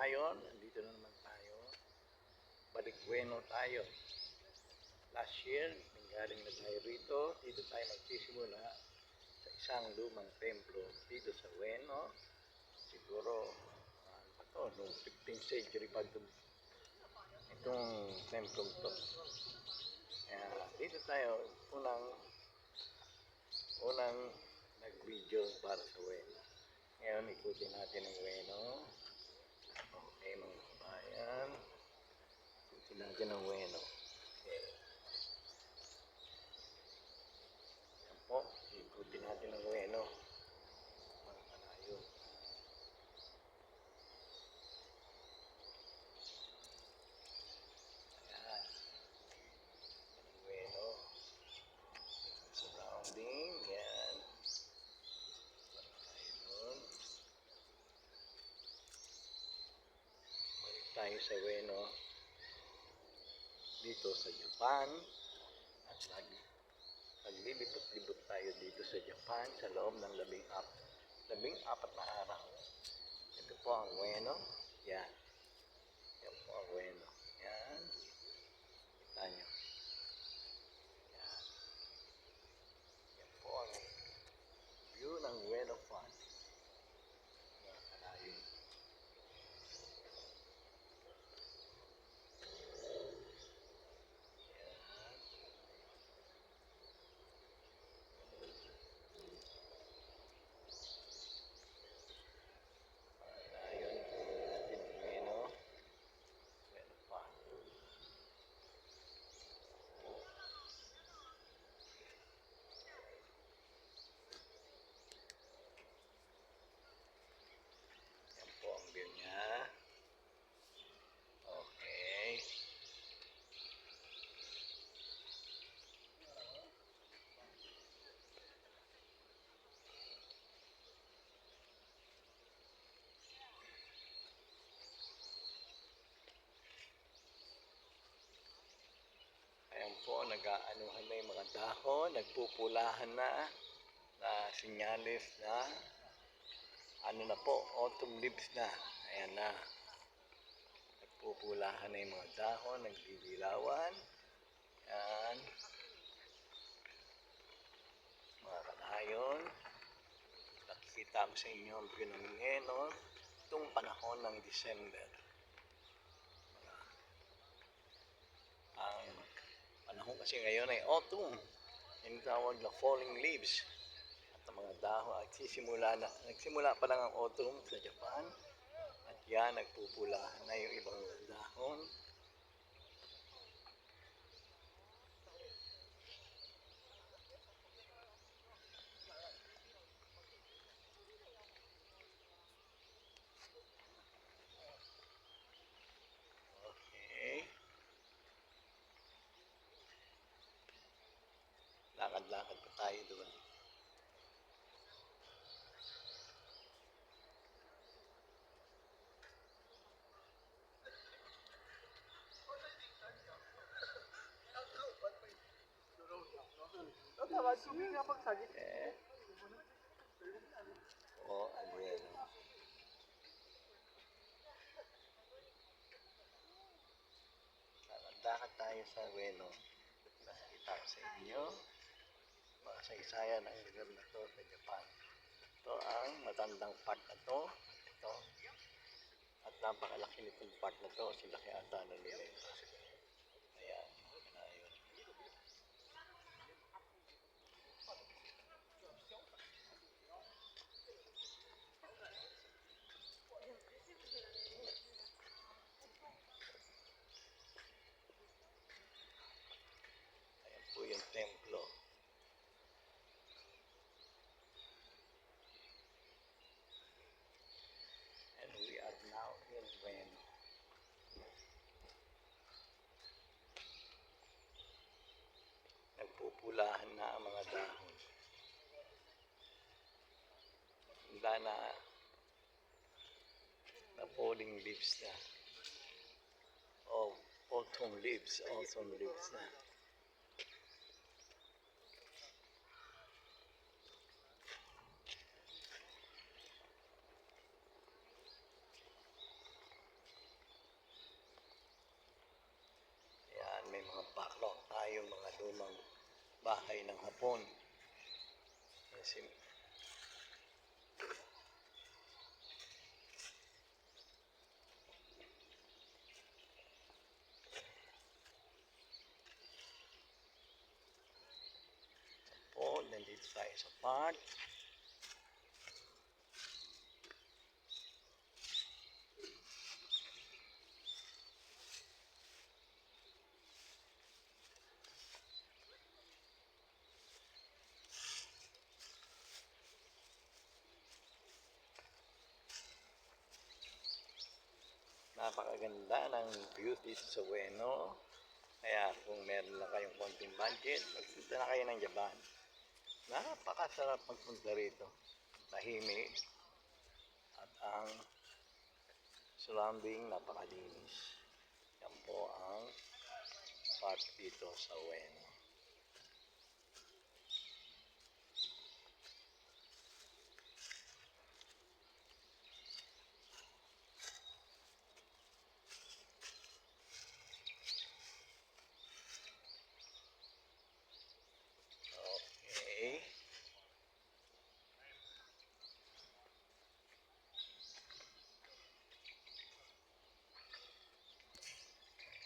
ngayon, andito na naman tayo. Balik bueno tayo. Last year, nanggaling na tayo rito. Dito tayo magsisimula sa isang lumang templo dito sa Bueno. Siguro, ano pa to, noong 15th century pa itong templong to. Kaya dito tayo unang nag-video para sa Bueno. Ngayon, ikutin natin ang Bueno. Okay, mga kabayan. Ikutin natin ang Bueno. Okay. Yan po, ikutin natin ang Bueno. Mga kalayo. Ayan. Ang Bueno. Surrounding. Yan. Ayun. Balik tayo sa Bueno. Dito sa Japan. At naglilibot-libot tayo dito sa Japan sa loob ng labing-apat na araw. Ito po ang Bueno. Yan. Yan po ang Bueno. Yan. Kita nyo. Yan. Yan po ang view ng Bueno Falls. Mga kalayo. Okay. Ayan po, nag-aanuhan na yung mga dahon, nagpupulahan na sinyalis na ano na po, autumn leaves na. Ayan na. Nagpupulahan na yung mga dahon, nagdidilawan. Ayan. Mga kanayon. Nakikita ko sa inyo ang pinamingeno itong panahon ng December. Ang panahon kasi ngayon ay autumn. Yung tawag na falling leaves. At ang mga dahon at nagsimula pa lang ang autumn sa Japan. At yan, nagpupulahan na yung ibang dahon. Okay. Lakad-lakad pa tayo doon. Eh. Oh, ano. Lakad tayo sa Bueno. Nakikita ko sa inyo. Mga saysayan ang lugar na to sa Japan. Ito ang matandang part na to. Ito. At napakalaki nitong part na to. Silaki ata na nila ito. Ayan. Ayun. Ayan po yung templo. And we are now in Bueno. Nagpupulahan na ang mga dahon. Wala na falling leaves na. Oh, autumn leaves na. bahay ng Hapon. Kasi po, nandito tayo sa park. Napakaganda ng view dito sa Ueno. Kaya kung meron lang kayong konting budget, magpunta na kayo ng Japan. Napakasarap magpunta rito. Tahimik. At ang surrounding napakalinis. Yan po ang park dito sa Ueno.